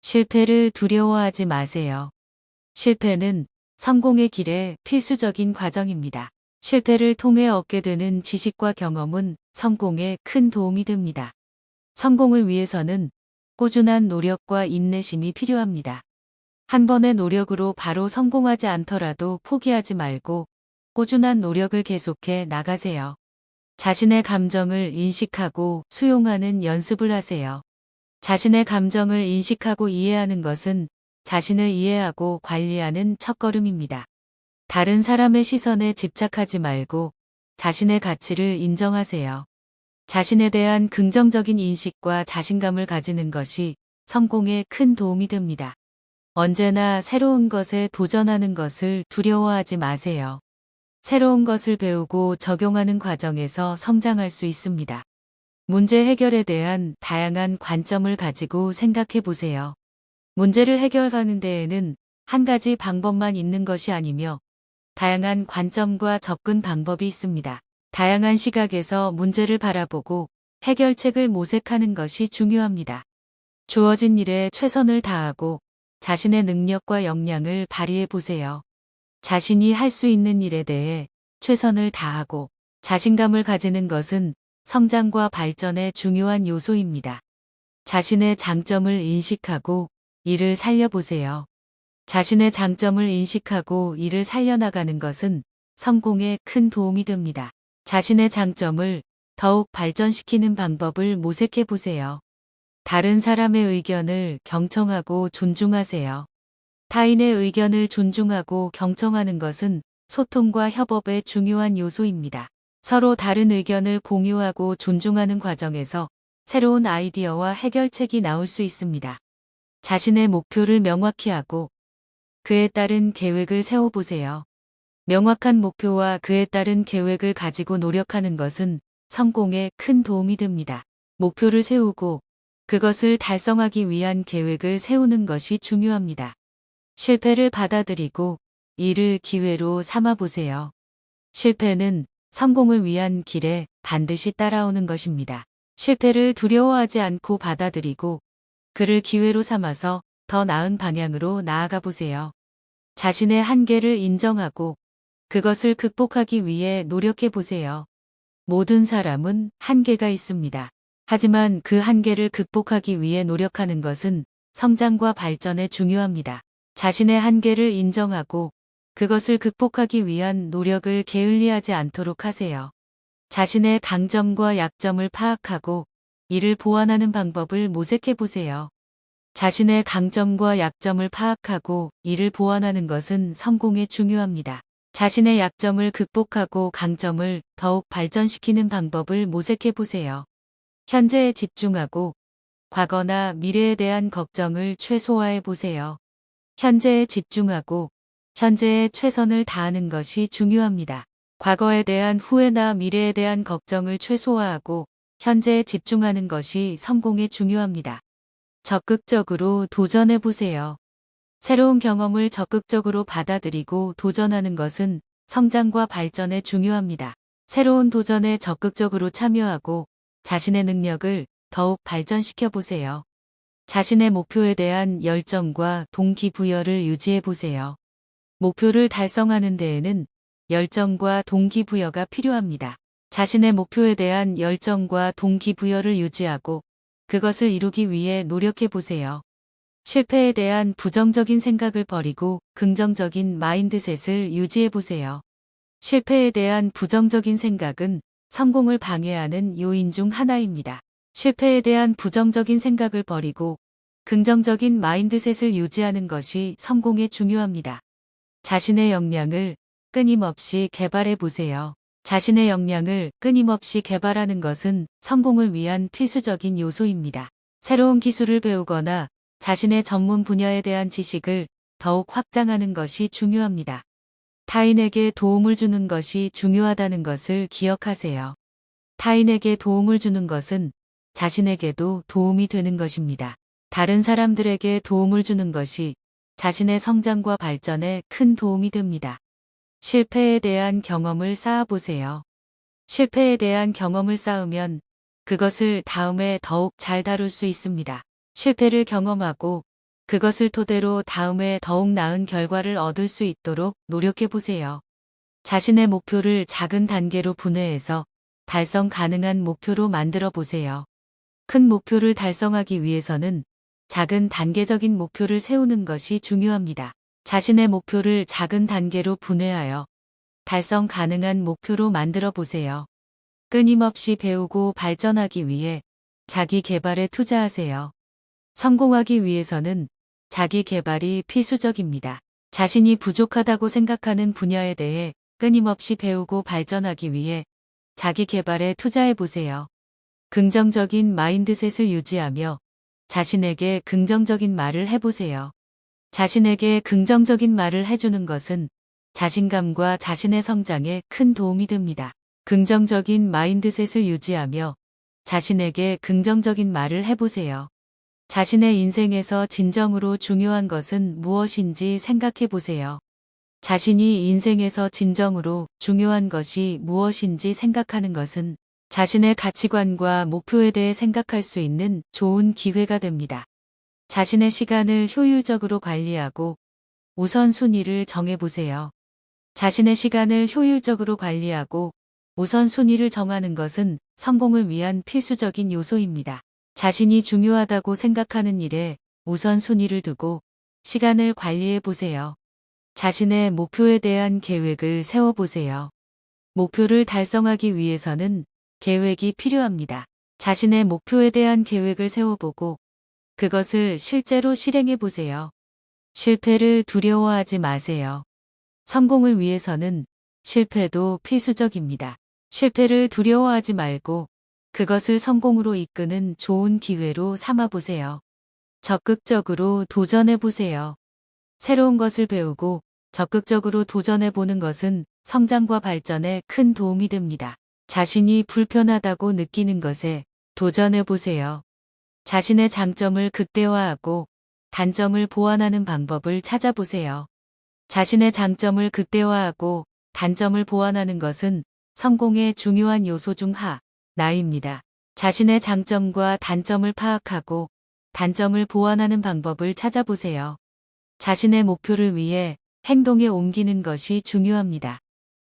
실패를 두려워하지 마세요. 실패는 성공의 길에 필수적인 과정입니다. 실패를 통해 얻게 되는 지식과 경험은 성공에 큰 도움이 됩니다. 성공을 위해서는 꾸준한 노력과 인내심이 필요합니다. 한 번의 노력으로 바로 성공하지 않더라도 포기하지 말고 꾸준한 노력을 계속해 나가세요. 자신의 감정을 인식하고 수용하는 연습을 하세요. 자신의 감정을 인식하고 이해하는 것은 자신을 이해하고 관리하는 첫걸음입니다. 다른 사람의 시선에 집착하지 말고 자신의 가치를 인정하세요. 자신에 대한 긍정적인 인식과 자신감을 가지는 것이 성공에 큰 도움이 됩니다. 언제나 새로운 것에 도전하는 것을 두려워하지 마세요. 새로운 것을 배우고 적용하는 과정에서 성장할 수 있습니다. 문제 해결에 대한 다양한 관점을 가지고 생각해 보세요. 문제를 해결하는 데에는 한 가지 방법만 있는 것이 아니며 다양한 관점과 접근 방법이 있습니다. 다양한 시각에서 문제를 바라보고 해결책을 모색하는 것이 중요합니다. 주어진 일에 최선을 다하고 자신의 능력과 역량을 발휘해 보세요. 자신이 할 수 있는 일에 대해 최선을 다하고 자신감을 가지는 것은 성장과 발전의 중요한 요소입니다. 자신의 장점을 인식하고 이를 살려보세요. 자신의 장점을 인식하고 이를 살려나가는 것은 성공에 큰 도움이 됩니다. 자신의 장점을 더욱 발전시키는 방법을 모색해 보세요. 다른 사람의 의견을 경청하고 존중하세요. 타인의 의견을 존중하고 경청하는 것은 소통과 협업의 중요한 요소입니다. 서로 다른 의견을 공유하고 존중하는 과정에서 새로운 아이디어와 해결책이 나올 수 있습니다. 자신의 목표를 명확히 하고 그에 따른 계획을 세워보세요. 명확한 목표와 그에 따른 계획을 가지고 노력하는 것은 성공에 큰 도움이 됩니다. 목표를 세우고 그것을 달성하기 위한 계획을 세우는 것이 중요합니다. 실패를 받아들이고 이를 기회로 삼아 보세요. 실패는 성공을 위한 길에 반드시 따라오는 것입니다. 실패를 두려워하지 않고 받아들이고 그를 기회로 삼아서 더 나은 방향으로 나아가 보세요. 자신의 한계를 인정하고 그것을 극복하기 위해 노력해 보세요. 모든 사람은 한계가 있습니다. 하지만 그 한계를 극복하기 위해 노력하는 것은 성장과 발전에 중요합니다. 자신의 한계를 인정하고 그것을 극복하기 위한 노력을 게을리하지 않도록 하세요. 자신의 강점과 약점을 파악하고 이를 보완하는 방법을 모색해 보세요. 자신의 강점과 약점을 파악하고 이를 보완하는 것은 성공에 중요합니다. 자신의 약점을 극복하고 강점을 더욱 발전시키는 방법을 모색해 보세요. 현재에 집중하고 과거나 미래에 대한 걱정을 최소화해 보세요. 현재에 집중하고 현재에 최선을 다하는 것이 중요합니다. 과거에 대한 후회나 미래에 대한 걱정을 최소화하고 현재에 집중하는 것이 성공에 중요합니다. 적극적으로 도전해 보세요. 새로운 경험을 적극적으로 받아들이고 도전하는 것은 성장과 발전에 중요합니다. 새로운 도전에 적극적으로 참여하고 자신의 능력을 더욱 발전시켜 보세요. 자신의 목표에 대한 열정과 동기부여를 유지해 보세요. 목표를 달성하는 데에는 열정과 동기부여가 필요합니다. 자신의 목표에 대한 열정과 동기부여를 유지하고 그것을 이루기 위해 노력해 보세요. 실패에 대한 부정적인 생각을 버리고 긍정적인 마인드셋을 유지해 보세요. 실패에 대한 부정적인 생각은 성공을 방해하는 요인 중 하나입니다. 실패에 대한 부정적인 생각을 버리고 긍정적인 마인드셋을 유지하는 것이 성공에 중요합니다. 자신의 역량을 끊임없이 개발해 보세요. 자신의 역량을 끊임없이 개발하는 것은 성공을 위한 필수적인 요소입니다. 새로운 기술을 배우거나 자신의 전문 분야에 대한 지식을 더욱 확장하는 것이 중요합니다. 타인에게 도움을 주는 것이 중요하다는 것을 기억하세요. 타인에게 도움을 주는 것은 자신에게도 도움이 되는 것입니다. 다른 사람들에게 도움을 주는 것이 자신의 성장과 발전에 큰 도움이 됩니다. 실패에 대한 경험을 쌓아보세요. 실패에 대한 경험을 쌓으면 그것을 다음에 더욱 잘 다룰 수 있습니다. 실패를 경험하고 그것을 토대로 다음에 더욱 나은 결과를 얻을 수 있도록 노력해 보세요. 자신의 목표를 작은 단계로 분해해서 달성 가능한 목표로 만들어 보세요. 큰 목표를 달성하기 위해서는 작은 단계적인 목표를 세우는 것이 중요합니다. 자신의 목표를 작은 단계로 분해하여 달성 가능한 목표로 만들어 보세요. 끊임없이 배우고 발전하기 위해 자기 개발에 투자하세요. 성공하기 위해서는 자기 개발이 필수적입니다. 자신이 부족하다고 생각하는 분야에 대해 끊임없이 배우고 발전하기 위해 자기 개발에 투자해 보세요. 긍정적인 마인드셋을 유지하며 자신에게 긍정적인 말을 해보세요. 자신에게 긍정적인 말을 해주는 것은 자신감과 자신의 성장에 큰 도움이 됩니다. 긍정적인 마인드셋을 유지하며 자신에게 긍정적인 말을 해보세요. 자신의 인생에서 진정으로 중요한 것은 무엇인지 생각해 보세요. 자신이 인생에서 진정으로 중요한 것이 무엇인지 생각하는 것은 자신의 가치관과 목표에 대해 생각할 수 있는 좋은 기회가 됩니다. 자신의 시간을 효율적으로 관리하고 우선순위를 정해보세요. 자신의 시간을 효율적으로 관리하고 우선순위를 정하는 것은 성공을 위한 필수적인 요소입니다. 자신이 중요하다고 생각하는 일에 우선순위를 두고 시간을 관리해 보세요. 자신의 목표에 대한 계획을 세워보세요. 목표를 달성하기 위해서는 계획이 필요합니다. 자신의 목표에 대한 계획을 세워보고 그것을 실제로 실행해 보세요. 실패를 두려워하지 마세요. 성공을 위해서는 실패도 필수적입니다. 실패를 두려워하지 말고 그것을 성공으로 이끄는 좋은 기회로 삼아 보세요. 적극적으로 도전해 보세요. 새로운 것을 배우고 적극적으로 도전해 보는 것은 성장과 발전에 큰 도움이 됩니다. 자신이 불편하다고 느끼는 것에 도전해 보세요. 자신의 장점을 극대화하고 단점을 보완하는 방법을 찾아보세요. 자신의 장점을 극대화하고 단점을 보완하는 것은 성공의 중요한 요소 중 하나입니다. 자신의 장점과 단점을 파악하고 단점을 보완하는 방법을 찾아보세요. 자신의 목표를 위해 행동에 옮기는 것이 중요합니다.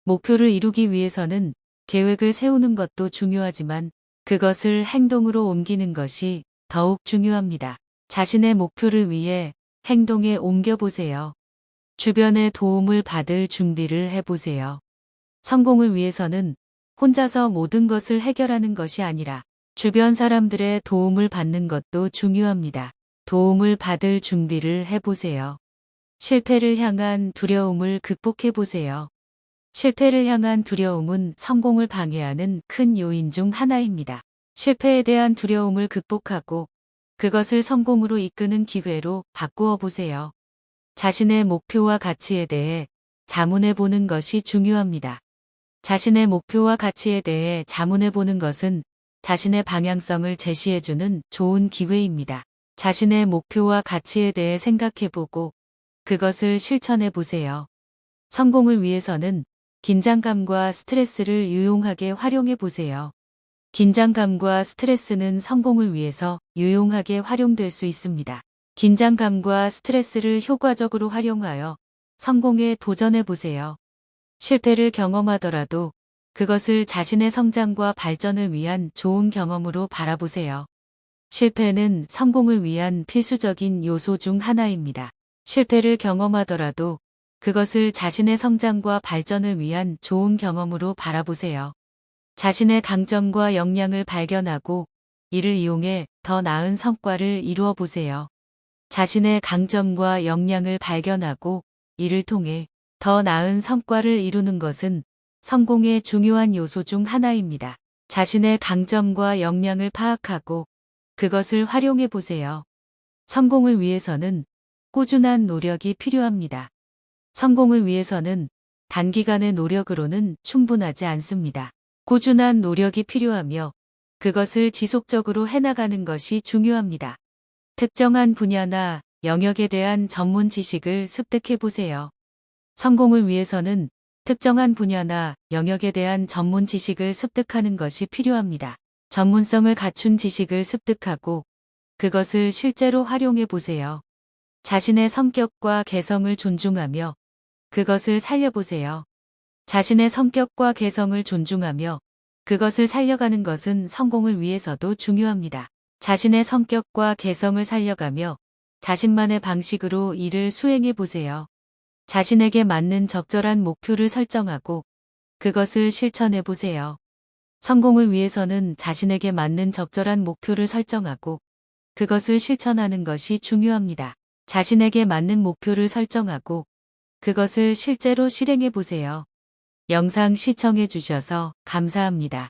목표를 이루기 위해서는 계획을 세우는 것도 중요하지만 그것을 행동으로 옮기는 것이 더욱 중요합니다. 자신의 목표를 위해 행동에 옮겨보세요. 주변의 도움을 받을 준비를 해보세요. 성공을 위해서는 혼자서 모든 것을 해결하는 것이 아니라 주변 사람들의 도움을 받는 것도 중요합니다. 도움을 받을 준비를 해보세요. 실패를 향한 두려움을 극복해보세요. 실패를 향한 두려움은 성공을 방해하는 큰 요인 중 하나입니다. 실패에 대한 두려움을 극복하고 그것을 성공으로 이끄는 기회로 바꾸어 보세요. 자신의 목표와 가치에 대해 자문해 보는 것이 중요합니다. 자신의 목표와 가치에 대해 자문해 보는 것은 자신의 방향성을 제시해 주는 좋은 기회입니다. 자신의 목표와 가치에 대해 생각해 보고 그것을 실천해 보세요. 성공을 위해서는 긴장감과 스트레스를 유용하게 활용해 보세요. 긴장감과 스트레스는 성공을 위해서 유용하게 활용될 수 있습니다. 긴장감과 스트레스를 효과적으로 활용하여 성공에 도전해 보세요. 실패를 경험하더라도 그것을 자신의 성장과 발전을 위한 좋은 경험으로 바라보세요. 실패는 성공을 위한 필수적인 요소 중 하나입니다. 실패를 경험하더라도 그것을 자신의 성장과 발전을 위한 좋은 경험으로 바라보세요. 자신의 강점과 역량을 발견하고 이를 이용해 더 나은 성과를 이루어 보세요. 자신의 강점과 역량을 발견하고 이를 통해 더 나은 성과를 이루는 것은 성공의 중요한 요소 중 하나입니다. 자신의 강점과 역량을 파악하고 그것을 활용해 보세요. 성공을 위해서는 꾸준한 노력이 필요합니다. 성공을 위해서는 단기간의 노력으로는 충분하지 않습니다. 꾸준한 노력이 필요하며 그것을 지속적으로 해나가는 것이 중요합니다. 특정한 분야나 영역에 대한 전문 지식을 습득해 보세요. 성공을 위해서는 특정한 분야나 영역에 대한 전문 지식을 습득하는 것이 필요합니다. 전문성을 갖춘 지식을 습득하고 그것을 실제로 활용해 보세요. 자신의 성격과 개성을 존중하며 그것을 살려보세요. 자신의 성격과 개성을 존중하며 그것을 살려가는 것은 성공을 위해서도 중요합니다. 자신의 성격과 개성을 살려가며 자신만의 방식으로 일을 수행해 보세요. 자신에게 맞는 적절한 목표를 설정하고 그것을 실천해 보세요. 성공을 위해서는 자신에게 맞는 적절한 목표를 설정하고 그것을 실천하는 것이 중요합니다. 자신에게 맞는 목표를 설정하고 그것을 실제로 실행해 보세요. 영상 시청해 주셔서 감사합니다.